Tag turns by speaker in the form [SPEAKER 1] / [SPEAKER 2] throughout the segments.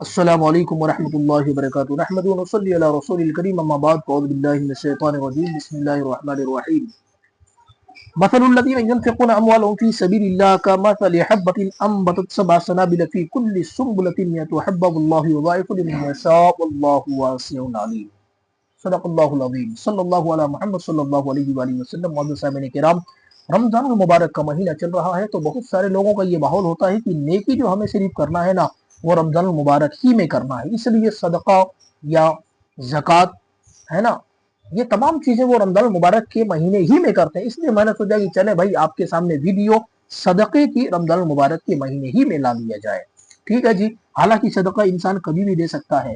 [SPEAKER 1] السلام علیکم ورحمۃ اللہ وبرکاتہ نحمد ونصلی علی رسول الکریم اما بعد فاعوذ باللہ من الشیطان الرجیم بسم اللہ الرحمن الرحیم مثل الذین ينفقون اموالهم فی سبیل اللہ کمثل حبۃ انبتت سبع سنابل فی کل سنبلۃ مئۃ حبۃ واللہ یضاعف لمن یشاء واللہ واسع علیم۔ صدق اللہ العظیم۔ صلی اللہ علی محمد صلی اللہ علیہ وآلہ وسلم۔ معزز سامعین کرام، رمضان المبارک کا مہینہ چل رہا ہے تو بہت سارے لوگوں کا یہ ماحول ہوتا ہے کہ نیکی جو ہمیں صرف کرنا ہے نا وہ رمضان المبارک ہی میں کرنا ہے، اس لیے صدقہ یا زکوٰۃ ہے نا، یہ تمام چیزیں وہ رمضان المبارک کے مہینے ہی میں کرتے ہیں۔ اس لیے میں نے سوچا کہ چلے بھائی آپ کے سامنے ویڈیو صدقے کی رمضان المبارک کے مہینے ہی میں لا لیا جائے۔ ٹھیک ہے جی، حالانکہ صدقہ انسان کبھی بھی دے سکتا ہے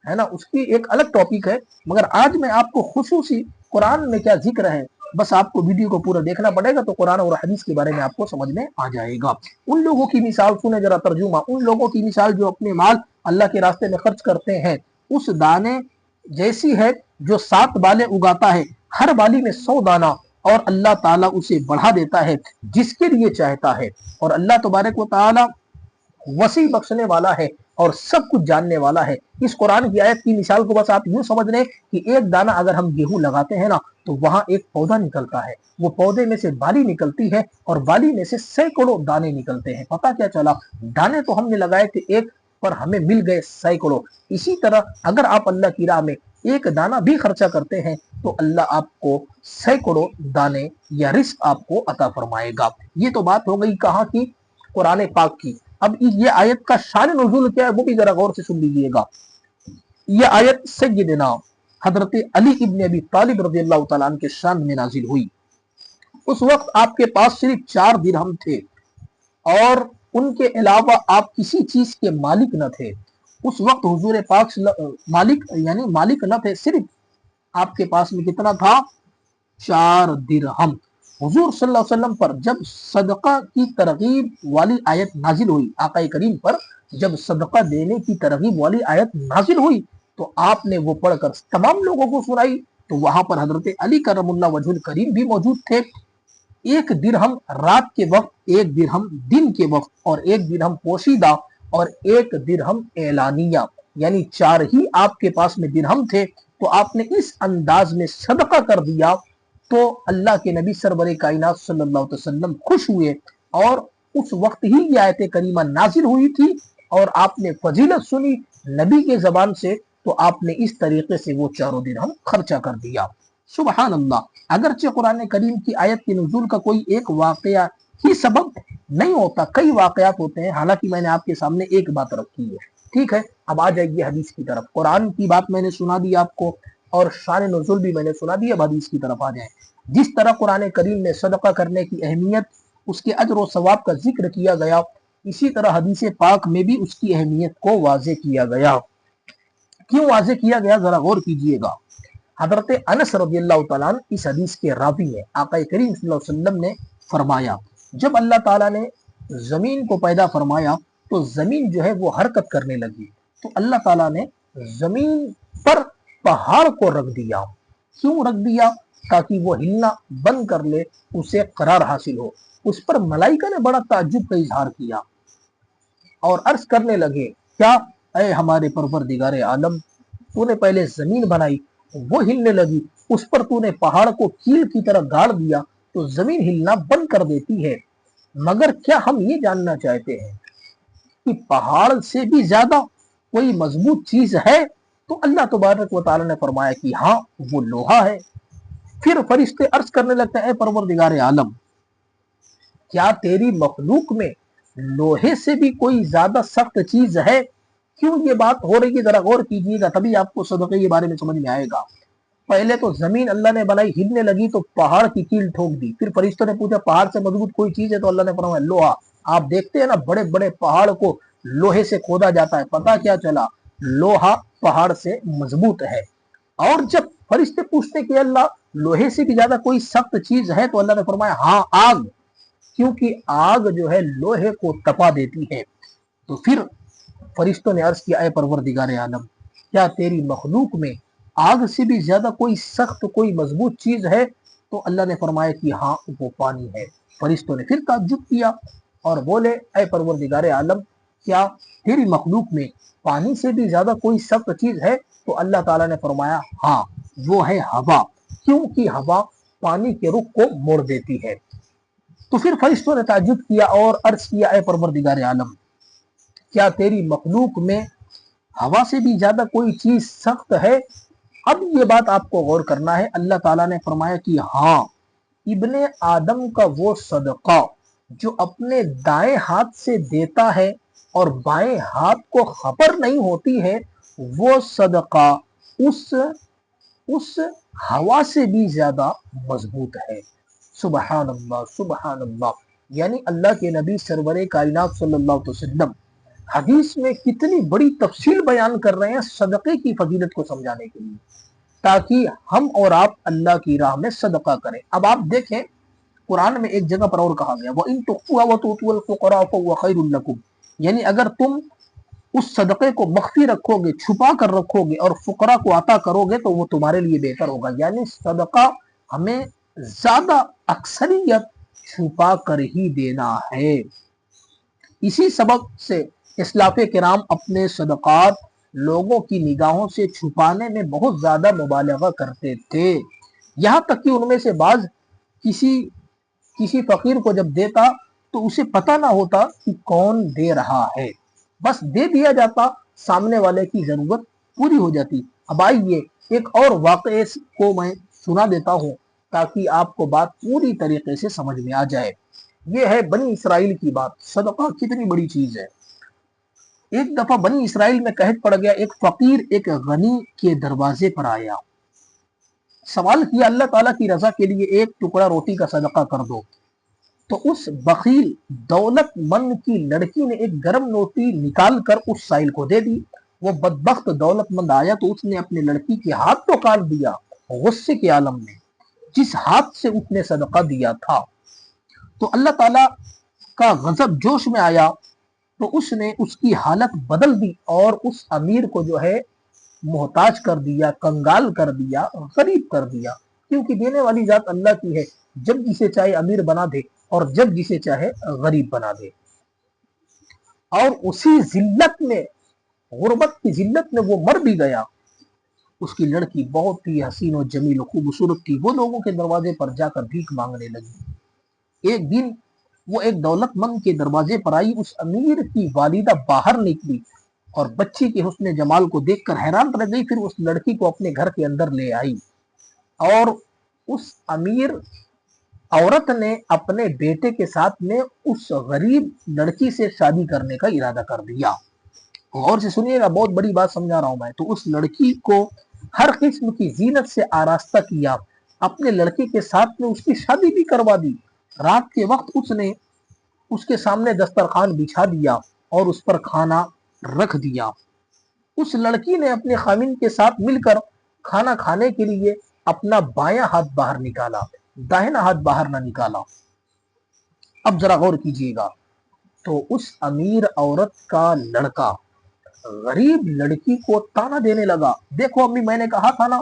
[SPEAKER 1] نا، اس کی ایک الگ ٹاپک ہے، مگر آج میں آپ کو خصوصی قرآن میں کیا ذکر ہے، بس آپ کو ویڈیو کو پورا دیکھنا پڑے گا تو قرآن اور حدیث کے بارے میں آپ کو سمجھ میں آ جائے گا۔ ان لوگوں کی مثال سنیں ذرا ترجمہ، ان لوگوں کی مثال جو اپنے مال اللہ کے راستے میں خرچ کرتے ہیں اس دانے جیسی ہے جو 7 بالیں اگاتا ہے، ہر بالی میں 100 دانہ، اور اللہ تعالیٰ اسے بڑھا دیتا ہے جس کے لیے چاہتا ہے، اور اللہ تبارک و تعالیٰ وسیع بخشنے والا ہے اور سب کچھ جاننے والا ہے۔ اس قرآن کی آیت کی مثال کو بس آپ یوں سمجھ لیں کہ ایک دانہ اگر ہم گیہوں لگاتے ہیں نا تو وہاں ایک پودا نکلتا ہے، وہ پودے میں سے بالی نکلتی ہے اور بالی میں سے سینکڑوں دانے نکلتے ہیں۔ پتہ کیا چلا، دانے تو ہم نے لگائے تھے ایک پر ہمیں مل گئے سینکڑوں۔ اسی طرح اگر آپ اللہ کی راہ میں ایک دانہ بھی خرچہ کرتے ہیں تو اللہ آپ کو سینکڑوں دانے یا رزق آپ کو عطا فرمائے گا۔ یہ تو بات ہو گئی کہاں کی؟ قرآن پاک کی۔ اب یہ آیت کا شان نزول کیا ہے وہ بھی ذرا غور سے سن لیجیے گا۔ یہ آیت سیدنا حضرت علی ابن ابی طالب رضی اللہ تعالیٰ عنہ کے شان میں نازل ہوئی۔ اس وقت آپ کے پاس صرف 4 درہم تھے اور ان کے علاوہ آپ کسی چیز کے مالک نہ تھے۔ اس وقت حضور پاک مالک نہ تھے، صرف آپ کے پاس میں کتنا تھا؟ 4 درہم۔ حضور صلی اللہ علیہ وسلم پر جب صدقہ کی ترغیب والی آیت نازل ہوئی، آقا کریم پر جب صدقہ دینے کی ترغیب والی آیت نازل ہوئی تو آپ نے وہ پڑھ کر تمام لوگوں کو سنائی، تو وہاں پر حضرت علی کرم اللہ وجہ الکریم بھی موجود تھے۔ 1 درہم رات کے وقت، 1 درہم دن کے وقت، اور 1 درہم پوشیدہ، اور 1 درہم اعلانیہ، یعنی 4 ہی آپ کے پاس میں درہم تھے تو آپ نے اس انداز میں صدقہ کر دیا تو اللہ کے نبی سرور کائنات صلی اللہ علیہ وسلم خوش ہوئے، اور اس وقت ہی یہ آیت کریمہ نازل ہوئی تھی اور آپ نے فضیلت سنی نبی کے زبان سے تو آپ نے اس طریقے سے وہ 4 درہم خرچہ کر دیا۔ سبحان اللہ۔ اگرچہ قرآن کریم کی آیت کے نزول کا کوئی ایک واقعہ ہی سبب نہیں ہوتا، کئی واقعات ہوتے ہیں، حالانکہ میں نے آپ کے سامنے ایک بات رکھی ہے۔ ٹھیک ہے، اب آ جائیے حدیث کی طرف۔ قرآن کی بات میں نے سنا دی آپ کو اور شان نزول بھی میں نے سنا دی، اب حدیث کی طرف آ جائیں۔ جس طرح قرآن کریم میں صدقہ کرنے کی اہمیت، اس کے اجر و ثواب کا ذکر کیا گیا، اسی طرح حدیث پاک میں بھی اس کی اہمیت کو واضح کیا گیا۔ کیوں واضح کیا گیا ذرا غور کیجئے گا۔ حضرت انس رضی اللہ تعالیٰ عنہ اس حدیث کے راوی ہیں۔ آقا کریم صلی اللہ علیہ وسلم نے فرمایا، جب اللہ تعالیٰ نے زمین کو پیدا فرمایا تو زمین جو ہے وہ حرکت کرنے لگی، تو اللہ تعالیٰ نے زمین پر پہاڑ کو رکھ دیا۔ کیوں رکھ دیا؟ تاکہ وہ ہلنا بند کر لے، اسے قرار حاصل ہو۔ اس پر ملائکہ نے بڑا تعجب کا اظہار کیا اور عرض کرنے لگے، کیا اے ہمارے پروردگار عالم، تو نے پہلے زمین بنائی، وہ ہلنے لگی، اس پر تو نے پہاڑ کو کیل کی طرح گاڑ دیا تو زمین ہلنا بند کر دیتی ہے، مگر کیا ہم یہ جاننا چاہتے ہیں کہ پہاڑ سے بھی زیادہ کوئی مضبوط چیز ہے؟ تو اللہ تبارک و تعالی نے فرمایا کہ ہاں، وہ لوہا ہے۔ پھر فرشتے عرض کرنے لگتے ہیں، اے پروردگار عالم، کیا تیری مخلوق میں لوہے سے بھی کوئی زیادہ سخت چیز ہے؟ کیوں یہ بات ہو رہی ہے ذرا غور کیجیے گا، تبھی آپ کو صدقے کے بارے میں سمجھ میں آئے گا۔ پہلے تو زمین اللہ نے بنائی، ہلنے لگی تو پہاڑ کی کیل ٹھوک دی۔ پھر فرشتوں نے پوچھا پہاڑ سے مضبوط کوئی چیز ہے؟ تو اللہ نے فرمایا لوہا۔ آپ دیکھتے ہیں نا بڑے بڑے پہاڑ کو لوہے سے کھودا جاتا ہے، پتہ کیا چلا؟ لوہا پہاڑ سے مضبوط ہے۔ اور جب فرشتے پوچھتے کہ اللہ لوہے سے بھی زیادہ کوئی سخت چیز ہے؟ تو اللہ نے فرمایا ہاں، آگ، کیونکہ آگ جو ہے لوہے کو تپا دیتی ہے۔ تو پھر فرشتوں نے عرض کیا، اے پروردگار عالم، کیا تیری مخلوق میں آگ سے بھی زیادہ کوئی سخت کوئی مضبوط چیز ہے؟ تو اللہ نے فرمایا کہ ہاں، وہ پانی ہے۔ فرشتوں نے پھر تعجب کیا اور بولے، اے پروردگار عالم، کیا تیری مخلوق میں پانی سے بھی زیادہ کوئی سخت چیز ہے؟ تو اللہ تعالیٰ نے فرمایا ہاں، وہ ہے ہوا، کیونکہ ہوا پانی کے رخ کو موڑ دیتی ہے۔ تو پھر فرشتوں نے تعجب کیا اور عرض کیا اے پروردگار عالم، کیا تیری مخلوق میں ہوا سے بھی زیادہ کوئی چیز سخت ہے؟ اب یہ بات آپ کو غور کرنا ہے۔ اللہ تعالیٰ نے فرمایا کہ ہاں، ابن آدم کا وہ صدقہ جو اپنے دائیں ہاتھ سے دیتا ہے اور بائیں ہاتھ کو خبر نہیں ہوتی ہے، وہ صدقہ اس ہوا سے بھی زیادہ مضبوط ہے۔ سبحان اللہ، سبحان اللہ۔ یعنی اللہ کے نبی سرور کائنات صلی اللہ علیہ وسلم حدیث میں کتنی بڑی تفصیل بیان کر رہے ہیں صدقے کی فضیلت کو سمجھانے کے لیے، تاکہ ہم اور آپ اللہ کی راہ میں صدقہ کریں۔ اب آپ دیکھیں قرآن میں ایک جگہ پر اور کہا گیا وَإِن تُخْفُوهُ وَتُؤْتُوهُ الْفُقَرَاءَ فَهُوَ خَيْرٌ لَكُمْ، یعنی اگر تم اس صدقے کو مخفی رکھو گے، چھپا کر رکھو گے اور فقراء کو عطا کرو گے تو وہ تمہارے لیے بہتر ہوگا۔ یعنی صدقہ ہمیں زیادہ اکثریت چھپا کر ہی دینا ہے۔ اسی سبب سے اسلاف کرام اپنے صدقات لوگوں کی نگاہوں سے چھپانے میں بہت زیادہ مبالغہ کرتے تھے، یہاں تک کہ ان میں سے بعض کسی فقیر کو جب دیتا تو اسے پتہ نہ ہوتا کہ کون دے رہا ہے، بس دے دیا جاتا، سامنے والے کی ضرورت پوری ہو جاتی۔ اب آئیے ایک اور واقعے کو میں سنا دیتا ہوں تاکہ آپ کو بات پوری طریقے سے سمجھ میں آ جائے۔ یہ ہے بنی اسرائیل کی بات، صدقہ کتنی بڑی چیز ہے۔ ایک دفعہ بنی اسرائیل میں قحط پڑ گیا، ایک فقیر ایک غنی کے دروازے پر آیا، سوال کیا اللہ تعالیٰ کی رضا کے لیے ایک ٹکڑا روٹی کا صدقہ کر دو۔ تو اس بخیل دولت مند کی لڑکی نے ایک گرم روٹی نکال کر اس سائل کو دے دی۔ وہ بدبخت دولت مند آیا تو اس نے اپنے لڑکی کے ہاتھ تو کاٹ دیا غصے کے عالم میں، جس ہاتھ سے اس نے صدقہ دیا تھا۔ تو اللہ تعالیٰ کا غضب جوش میں آیا تو اس نے اس کی حالت بدل دی اور اس امیر کو جو ہے محتاج کر دیا، کنگال کر دیا، غریب کر دیا، کیونکہ دینے والی ذات اللہ کی ہے، جب جسے چاہے امیر بنا دے اور جب جسے چاہے غریب بنا دے۔ اور اسی ذلت میں، غربت کی ذلت میں وہ مر بھی گیا۔ اس کی لڑکی بہت ہی حسین و جمیل و خوبصورت تھی، وہ لوگوں کے دروازے پر جا کر بھیک مانگنے لگی۔ ایک دن وہ ایک دولت مند کے دروازے پر آئی، اس امیر کی والدہ باہر نکلی اور بچی کے حسن جمال کو دیکھ کر حیران رہ گئی، پھر اس لڑکی کو اپنے گھر کے اندر لے آئی اور اس امیر عورت نے اپنے بیٹے کے ساتھ میں اس غریب لڑکی سے شادی کرنے کا ارادہ کر دیا۔ غور سے سنیے گا، بہت بڑی بات سمجھا رہا ہوں میں۔ تو اس لڑکی کو ہر قسم کی زینت سے آراستہ کیا، اپنے لڑکے کے ساتھ میں اس کی شادی بھی کروا دی۔ رات کے وقت اس نے اس کے سامنے دسترخوان بچھا دیا اور اس پر کھانا رکھ دیا۔ اس لڑکی نے اپنے خاوند کے ساتھ مل کر کھانا کھانے کے لیے اپنا بایاں ہاتھ باہر نکالا، داہنا ہاتھ باہر نہ نکالا۔ اب ذرا غور کیجئے گا، تو اس امیر عورت کا لڑکا غریب لڑکی کو تانا دینے لگا، دیکھو امی میں نے کہا تھا نا،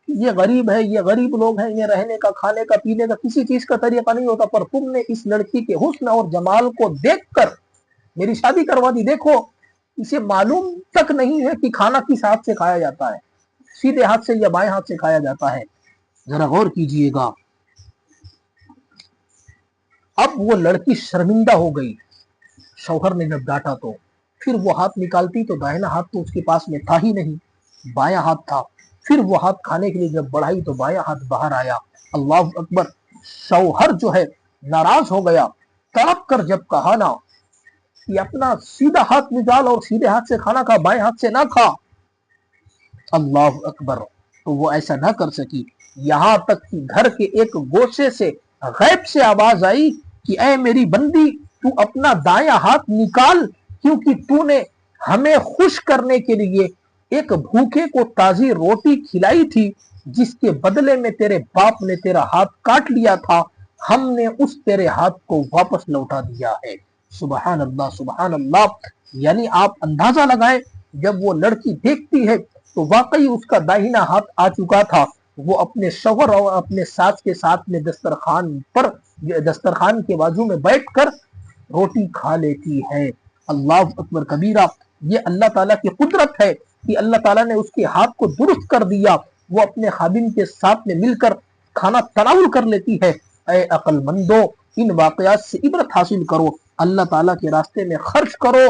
[SPEAKER 1] یہ غریب ہے، یہ غریب لوگ ہیں، انہیں رہنے کا، کھانے کا، پینے کا کسی چیز کا طریقہ نہیں ہوتا، پر تم نے اس لڑکی کے حسن اور جمال کو دیکھ کر میری شادی کروا دی۔ دیکھو اسے معلوم تک نہیں ہے کہ کھانا کس ہاتھ سے کھایا جاتا ہے، سیدھے ہاتھ سے یا بائیں ہاتھ سے کھایا جاتا ہے۔ ذرا غور کیجئے گا۔ اب وہ لڑکی شرمندہ ہو گئی، شوہر نے جب ڈانٹا تو پھر وہ ہاتھ نکالتی تو داہنا ہاتھ تو اس کے پاس میں تھا ہی نہیں، بایاں ہاتھ تھا۔ پھر وہ ہاتھ کھانے کے لیے جب بڑھائی تو بایاں ہاتھ باہر آیا۔ اللہ اکبر! شوہر جو ہے ناراض ہو گیا، تڑپ کر جب کہا نا کہ اپنا سیدھا ہاتھ نکال اور سیدھے ہاتھ سے کھانا کھا، بائیں ہاتھ سے نہ کھا۔ اللہ اکبر! تو وہ ایسا نہ کر سکی، یہاں تک کہ گھر کے ایک گوشے سے غیب سے آواز آئی کہ اے میری بندی، تو اپنا دایاں ہاتھ نکال، کیونکہ تو نے ہمیں خوش کرنے کے لیے ایک بھوکے کو تازی روٹی کھلائی تھی، جس کے بدلے میں تیرے باپ نے تیرا ہاتھ کاٹ لیا تھا، ہم نے اس تیرے ہاتھ کو واپس لوٹا دیا ہے۔ سبحان اللہ، سبحان اللہ! یعنی آپ اندازہ لگائیں، جب وہ لڑکی دیکھتی ہے تو واقعی اس کا داہنا ہاتھ آ چکا تھا، وہ اپنے شوہر اور اپنے ساس کے ساتھ میں دسترخوان کے بازو میں بیٹھ کر روٹی کھا لیتی ہے۔ اللہ اکبر کبیرہ، یہ اللہ تعالیٰ کی قدرت ہے کہ اللہ تعالیٰ نے اس کے ہاتھ کو درست کر دیا، وہ اپنے خادم کے ساتھ میں مل کر کھانا تناول کر لیتی ہے۔ اے عقل مندو، ان واقعات سے عبرت حاصل کرو، اللہ تعالیٰ کے راستے میں خرچ کرو،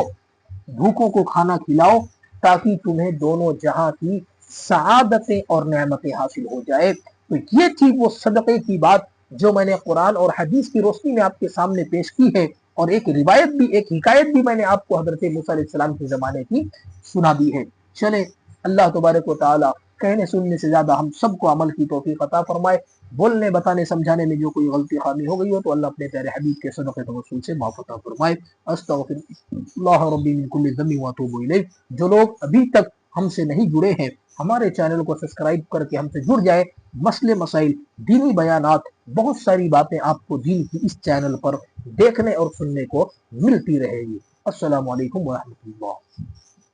[SPEAKER 1] بھوکوں کو کھانا کھلاؤ، تاکہ تمہیں دونوں جہاں کی سعادتیں اور نعمتیں حاصل ہو جائے۔ تو یہ تھی وہ صدقے کی بات جو میں نے قرآن اور حدیث کی روشنی میں آپ کے سامنے پیش کی ہے، اور ایک روایت بھی، ایک حکایت بھی میں نے آپ کو حضرت موسیٰ علیہ السلام کے زمانے کی سنا دی ہے۔ چلے اللہ تبارک و تعالی کہنے سننے سے زیادہ ہم سب کو عمل کی توفیق عطا فرمائے۔ بولنے بتانے سمجھانے میں جو کوئی غلطی خامی ہو گئی ہو تو اللہ اپنے پیارے حبیب کے صدقے توسل سے معاف عطا فرمائے۔ استغفر اللہ ربی من کل ذنب واتوب الیہ۔ جو لوگ ابھی تک ہم سے نہیں جڑے ہیں، ہمارے چینل کو سبسکرائب کر کے ہم سے جڑ جائے۔ مسئلے مسائل، دینی بیانات، بہت ساری باتیں آپ کو دین کی اس چینل پر دیکھنے اور سننے کو ملتی رہے گی۔ السلام علیکم ورحمۃ اللہ۔